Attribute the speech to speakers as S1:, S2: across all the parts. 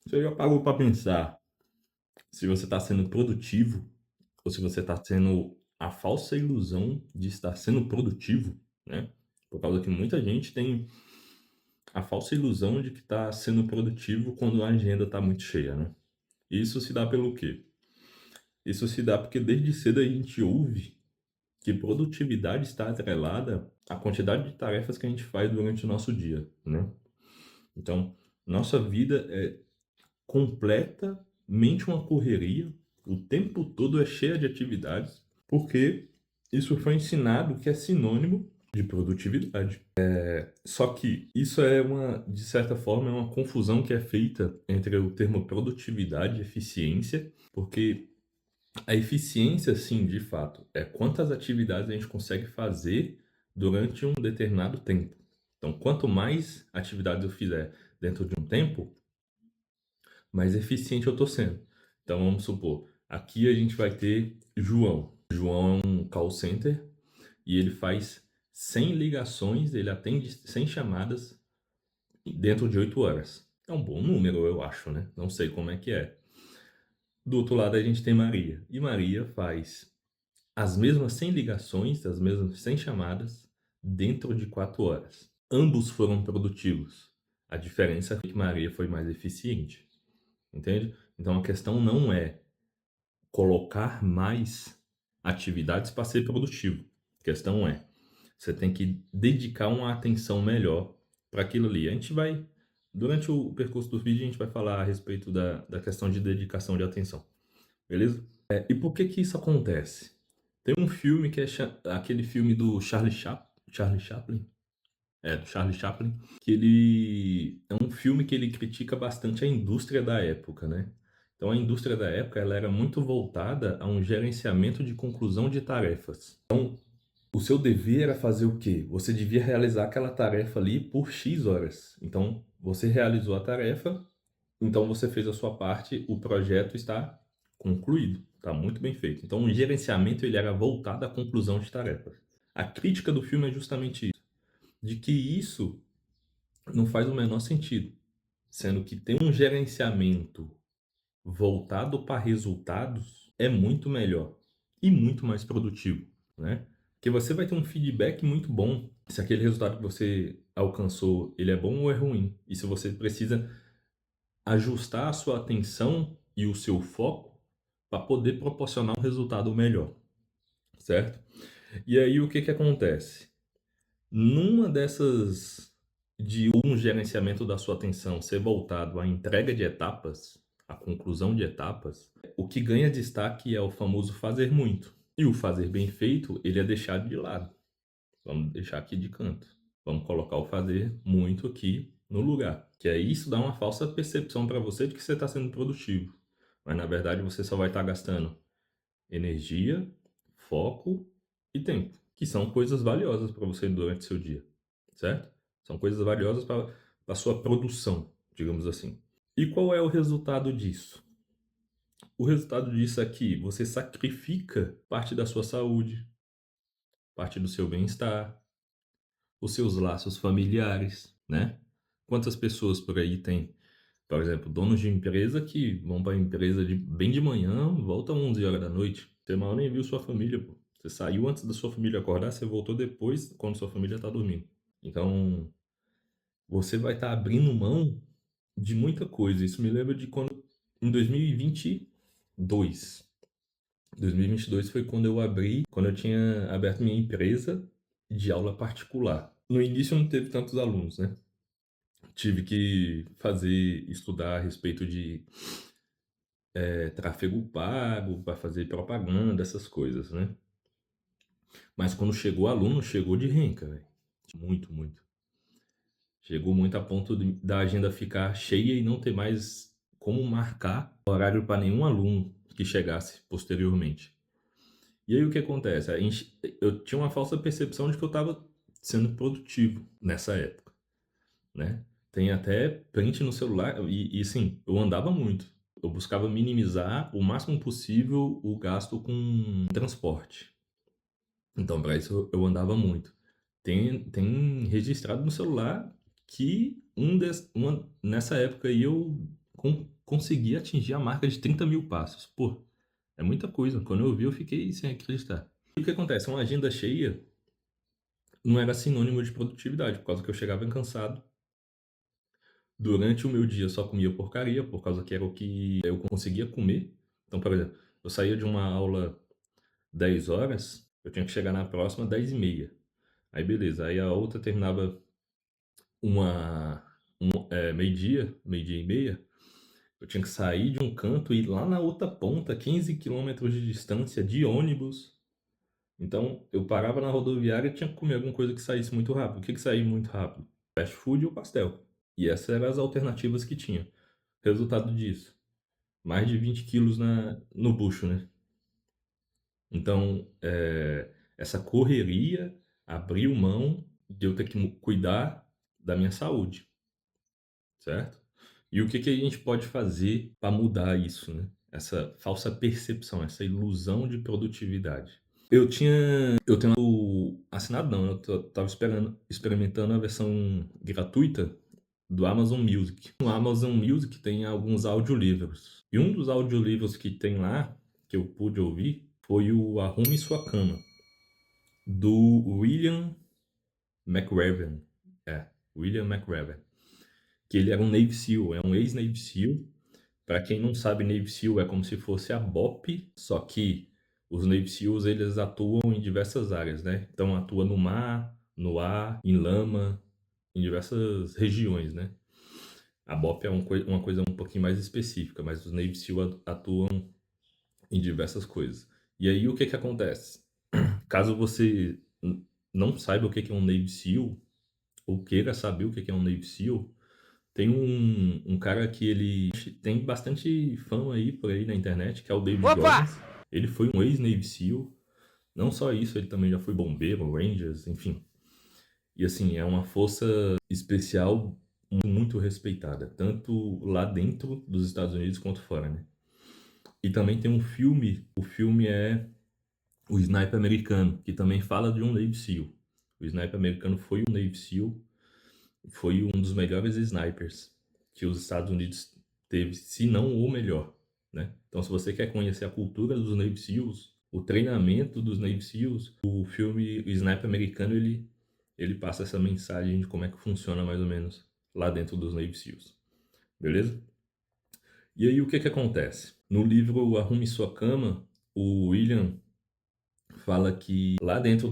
S1: Você já parou para pensar se você está sendo produtivo ou se você está tendo a falsa ilusão de estar sendo produtivo, né? Por causa que muita gente tem a falsa ilusão de que está sendo produtivo quando a agenda está muito cheia, né? Isso se dá pelo quê? Isso se dá porque desde cedo a gente ouve que produtividade está atrelada à quantidade de tarefas que a gente faz durante o nosso dia, né? Então, nossa vida é completamente uma correria, o tempo todo é cheia de atividades, porque isso foi ensinado que é sinônimo de produtividade. Só que isso é de certa forma, é uma confusão que é feita entre o termo produtividade e eficiência, porque a eficiência, sim, de fato, é quantas atividades a gente consegue fazer durante um determinado tempo. Então, quanto mais atividades eu fizer dentro de um tempo, mais eficiente eu estou sendo. Então, vamos supor, aqui a gente vai ter João. João é um call center e ele faz 100 ligações, ele atende 100 chamadas dentro de 8 horas. É um bom número, eu acho, né? Não sei como é que é. Do outro lado, a gente tem Maria. E Maria faz as mesmas 100 ligações, as mesmas 100 chamadas dentro de 4 horas. Ambos foram produtivos. A diferença é que Maria foi mais eficiente. Entende? Então a questão não é colocar mais atividades para ser produtivo. A questão é, você tem que dedicar uma atenção melhor para aquilo ali. A gente vai, durante o percurso do vídeo, a gente vai falar a respeito da questão de dedicação de atenção, beleza? E por que que isso acontece? Tem um filme que é aquele filme do Charlie Chaplin, do Charlie Chaplin, que ele é um filme que ele critica bastante a indústria da época, né? Então a indústria da época ela era muito voltada a um gerenciamento de conclusão de tarefas. O seu dever era fazer o quê? Você devia realizar aquela tarefa ali por X horas. Então você realizou a tarefa, então você fez a sua parte, o projeto está concluído, está muito bem feito. Então o gerenciamento ele era voltado à conclusão de tarefas. A crítica do filme é justamente isso, de que isso não faz o menor sentido, sendo que ter um gerenciamento voltado para resultados é muito melhor e muito mais produtivo, né? Porque você vai ter um feedback muito bom se aquele resultado que você alcançou, ele é bom ou é ruim. E se você precisa ajustar a sua atenção e o seu foco para poder proporcionar um resultado melhor, certo? E aí o que que acontece? Numa dessas de um gerenciamento da sua atenção ser voltado à entrega de etapas, à conclusão de etapas, o que ganha destaque é o famoso fazer muito. E o fazer bem feito, ele é deixado de lado. Vamos deixar aqui de canto. Vamos colocar o fazer muito aqui no lugar. Que aí isso dá uma falsa percepção para você de que você está sendo produtivo. Mas na verdade você só vai estar gastando energia, foco e tempo, que são coisas valiosas para você durante seu dia, certo? São coisas valiosas para a sua produção, digamos assim. E qual é o resultado disso? O resultado disso é que você sacrifica parte da sua saúde, parte do seu bem-estar, os seus laços familiares, né? Quantas pessoas por aí tem, por exemplo, donos de empresa que vão para a empresa bem de manhã, voltam 11 horas da noite. Você mal nem viu sua família, pô. Você saiu antes da sua família acordar, você voltou depois, quando sua família está dormindo. Então, você vai estar abrindo mão de muita coisa. Isso me lembra de quando, em 2022. 2022 foi quando eu tinha aberto minha empresa de aula particular. No início não teve tantos alunos, né? Tive que estudar a respeito de tráfego pago, para fazer propaganda, essas coisas, né? Mas quando chegou aluno, chegou de renca, velho. Muito, muito. Chegou muito a ponto da agenda ficar cheia e não ter mais como marcar horário para nenhum aluno que chegasse posteriormente. E aí o que acontece? Eu tinha uma falsa percepção de que eu estava sendo produtivo nessa época, né? Tem até print no celular e sim, eu andava muito. Eu buscava minimizar o máximo possível o gasto com transporte. Então, para isso eu andava muito. Tem registrado no celular que nessa época aí eu consegui atingir a marca de 30 mil passos. Pô, é muita coisa. Quando eu vi, eu fiquei sem acreditar. E o que acontece? Uma agenda cheia não era sinônimo de produtividade, por causa que eu chegava cansado. Durante o meu dia eu só comia porcaria, por causa que era o que eu conseguia comer. Então, por exemplo, eu saía de uma aula 10 horas, eu tinha que chegar na próxima 10 e meia. Aí beleza, aí a outra terminava meio-dia, meio-dia e meia. Eu tinha que sair de um canto e ir lá na outra ponta, 15 quilômetros de distância, de ônibus. Então, eu parava na rodoviária e tinha que comer alguma coisa que saísse muito rápido. O que que saía muito rápido? Fast food ou pastel. E essas eram as alternativas que tinha. Resultado disso, mais de 20 quilos no bucho, né? Então, essa correria abriu mão de eu ter que cuidar da minha saúde, certo? E o que que a gente pode fazer para mudar isso, né? Essa falsa percepção, essa ilusão de produtividade. Eu tenho assinado não, tava experimentando a versão gratuita do Amazon Music. No Amazon Music tem alguns audiolivros. E um dos audiolivros que tem lá, que eu pude ouvir, foi o Arrume Sua Cama, do William McRaven. William McRaven. Que ele era um Navy SEAL, é um ex-Navy SEAL. Para quem não sabe, Navy SEAL é como se fosse a BOP, só que os Navy SEALs eles atuam em diversas áreas, né? Então atua no mar, no ar, em lama, em diversas regiões, né? A BOP é uma coisa um pouquinho mais específica, mas os Navy SEAL atuam em diversas coisas. E aí o que que acontece? Caso você não saiba o que que é um Navy SEAL, ou queira saber o que que é um Navy SEAL, tem um cara que ele tem bastante fama aí por aí na internet, que é o David
S2: Opa!
S1: Goggins. Ele foi um ex-Navy SEAL. Não só isso, ele também já foi bombeiro, Rangers, enfim. E assim, é uma força especial muito respeitada, tanto lá dentro dos Estados Unidos quanto fora, né? E também tem um filme, o filme é O Sniper Americano, que também fala de um Navy SEAL. O Sniper Americano foi um Navy SEAL, foi um dos melhores snipers que os Estados Unidos teve, se não o melhor, né? Então, se você quer conhecer a cultura dos Navy SEALs, o treinamento dos Navy SEALs, o filme O Sniper Americano, ele passa essa mensagem de como é que funciona mais ou menos lá dentro dos Navy SEALs, beleza? E aí, o que que acontece? No livro Arrume Sua Cama, o William fala que lá dentro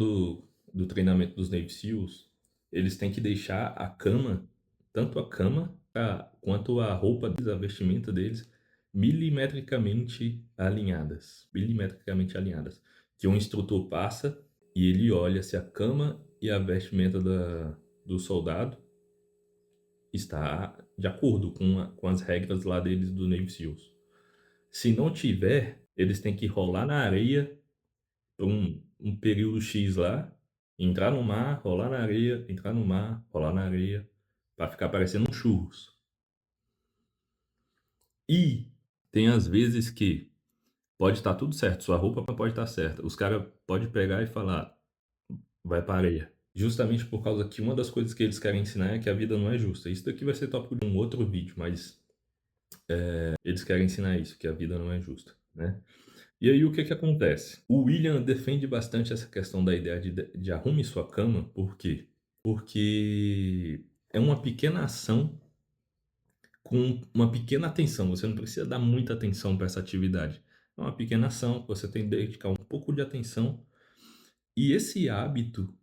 S1: do treinamento dos Navy SEALs, eles têm que deixar a cama, tanto a cama quanto a roupa deles, a vestimenta deles, milimetricamente alinhadas. Milimetricamente alinhadas. Que um instrutor passa e ele olha se a cama e a vestimenta do soldado está de acordo com as regras lá deles do Navy SEALs. Se não tiver, eles têm que rolar na areia por um período X lá, entrar no mar, rolar na areia, entrar no mar, rolar na areia, para ficar parecendo um churros. E tem às vezes que pode estar tudo certo, sua roupa pode estar certa. Os caras podem pegar e falar, vai para areia. Justamente por causa que uma das coisas que eles querem ensinar é que a vida não é justa. Isso daqui vai ser tópico de um outro vídeo, mas eles querem ensinar isso, que a vida não é justa, né? E aí o que que acontece? O William defende bastante essa questão da ideia de arrume sua cama, por quê? Porque é uma pequena ação com uma pequena atenção, você não precisa dar muita atenção para essa atividade. É uma pequena ação, você tem que dedicar um pouco de atenção, e esse hábito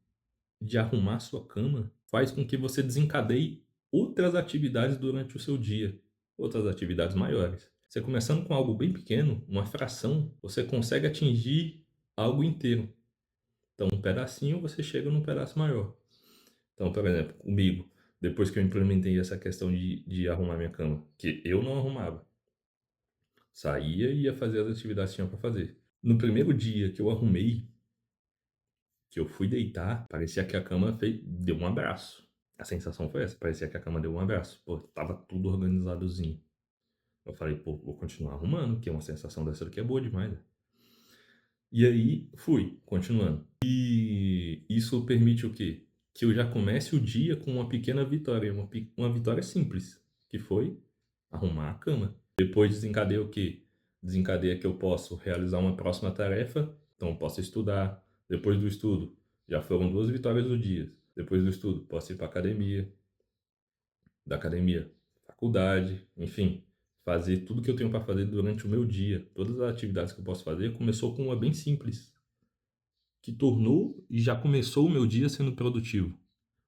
S1: de arrumar sua cama faz com que você desencadeie outras atividades durante o seu dia, outras atividades maiores. Você começando com algo bem pequeno, uma fração, você consegue atingir algo inteiro. Então, um pedacinho você chega num pedaço maior. Então, por exemplo, comigo, depois que eu implementei essa questão de arrumar minha cama, que eu não arrumava, saía e ia fazer as atividades que tinha para fazer. No primeiro dia que eu arrumei, que eu fui deitar, parecia que a cama deu um abraço. A sensação foi essa, parecia que a cama deu um abraço. Pô, tava tudo organizadozinho. Eu falei, pô, vou continuar arrumando, que é uma sensação dessa daqui é boa demais, né? E aí, fui, continuando. E isso permite o quê? Que eu já comece o dia com uma pequena vitória, uma vitória simples, que foi arrumar a cama. Depois desencadeia o quê? Desencadeia que eu posso realizar uma próxima tarefa, então eu posso estudar. Depois do estudo, já foram 2 vitórias do dia. Depois do estudo, posso ir para academia, da academia, faculdade, enfim, fazer tudo que eu tenho para fazer durante o meu dia. Todas as atividades que eu posso fazer, começou com uma bem simples, que tornou e já começou o meu dia sendo produtivo,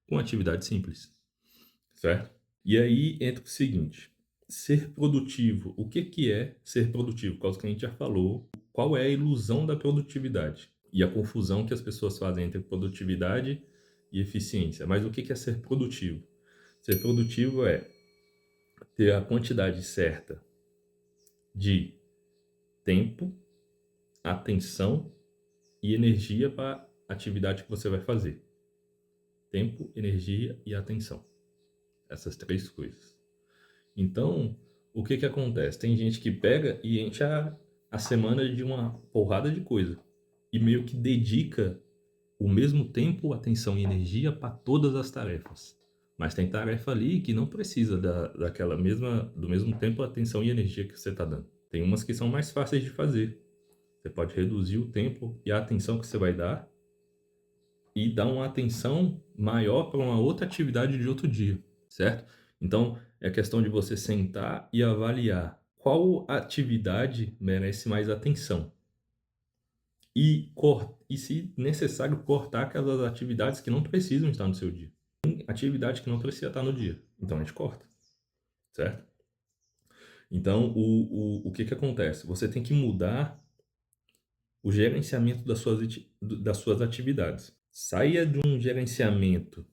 S1: com atividade simples, certo? E aí entra o seguinte: ser produtivo. O que que é ser produtivo? Por causa que a gente já falou, qual é a ilusão da produtividade e a confusão que as pessoas fazem entre produtividade e eficiência. Mas o que que é ser produtivo? Ser produtivo é ter a quantidade certa de tempo, atenção e energia para a atividade que você vai fazer. Tempo, energia e atenção. Essas 3 coisas. Então, o que que acontece? Tem gente que pega e enche a semana de uma porrada de coisa e meio que dedica o mesmo tempo, atenção e energia para todas as tarefas. Mas tem tarefa ali que não precisa do mesmo tempo, atenção e energia que você está dando. Tem umas que são mais fáceis de fazer. Você pode reduzir o tempo e a atenção que você vai dar e dar uma atenção maior para uma outra atividade de outro dia, certo? Então, é questão de você sentar e avaliar qual atividade merece mais atenção e, se necessário, cortar aquelas atividades que não precisam estar no seu dia. Tem atividade que não precisa estar no dia, então a gente corta, certo? Então, o que que acontece? Você tem que mudar o gerenciamento das suas atividades. Saia de um gerenciamento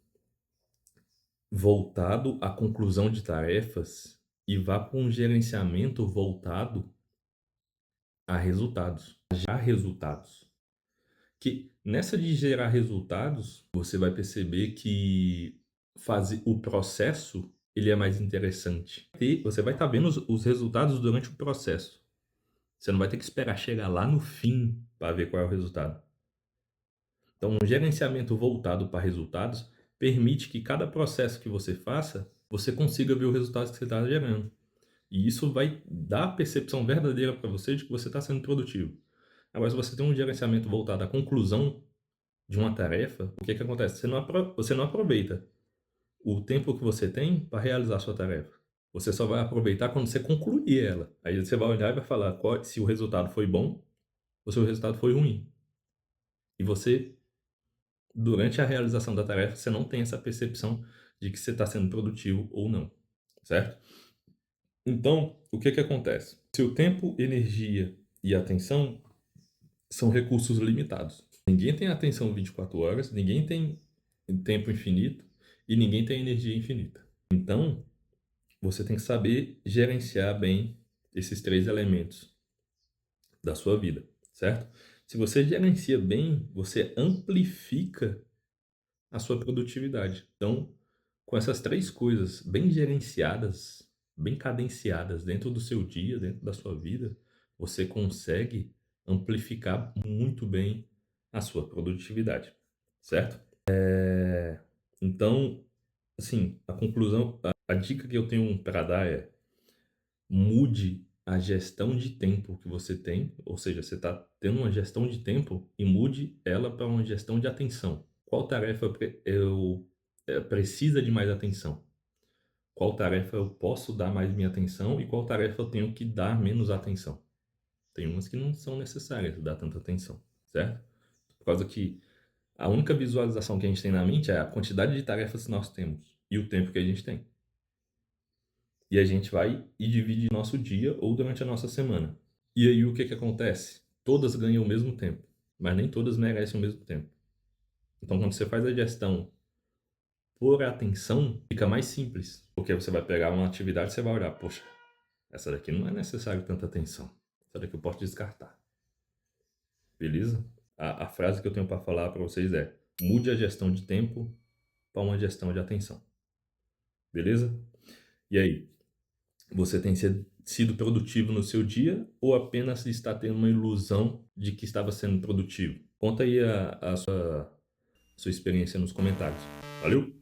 S1: voltado à conclusão de tarefas e vá para um gerenciamento voltado a resultados, a gerar resultados. Que nessa de gerar resultados, você vai perceber que fazer o processo ele é mais interessante. E você vai estar vendo os resultados durante o processo. Você não vai ter que esperar chegar lá no fim para ver qual é o resultado. Então, um gerenciamento voltado para resultados permite que cada processo que você faça, você consiga ver o resultado que você está gerando. E isso vai dar a percepção verdadeira para você de que você está sendo produtivo. Agora, se você tem um gerenciamento voltado à conclusão de uma tarefa, o que que acontece? Você não aproveita o tempo que você tem para realizar a sua tarefa. Você só vai aproveitar quando você concluir ela. Aí você vai olhar e vai falar se o resultado foi bom ou se o resultado foi ruim. E você, durante a realização da tarefa, você não tem essa percepção de que você está sendo produtivo ou não, certo? Então, o que que acontece? Seu tempo, energia e atenção são recursos limitados. Ninguém tem atenção 24 horas, ninguém tem tempo infinito e ninguém tem energia infinita. Então, você tem que saber gerenciar bem esses 3 elementos da sua vida, certo? Se você gerencia bem, você amplifica a sua produtividade. Então, com essas 3 coisas bem gerenciadas, bem cadenciadas dentro do seu dia, dentro da sua vida, você consegue amplificar muito bem a sua produtividade, certo? Então, assim, a dica que eu tenho para dar é: mude a gestão de tempo que você tem, ou seja, você está tendo uma gestão de tempo e mude ela para uma gestão de atenção. Qual tarefa precisa de mais atenção? Qual tarefa eu posso dar mais minha atenção e qual tarefa eu tenho que dar menos atenção? Tem umas que não são necessárias dar tanta atenção, certo? Por causa que a única visualização que a gente tem na mente é a quantidade de tarefas que nós temos e o tempo que a gente tem. E a gente vai e divide nosso dia ou durante a nossa semana. E aí o que que acontece? Todas ganham o mesmo tempo, mas nem todas merecem o mesmo tempo. Então, quando você faz a gestão por atenção, fica mais simples. Porque você vai pegar uma atividade e você vai olhar, poxa, essa daqui não é necessário tanta atenção. Essa daqui eu posso descartar. Beleza? A frase que eu tenho para falar para vocês é: mude a gestão de tempo para uma gestão de atenção. Beleza? E aí? Você tem sido produtivo no seu dia ou apenas está tendo uma ilusão de que estava sendo produtivo? Conta aí a sua experiência nos comentários. Valeu?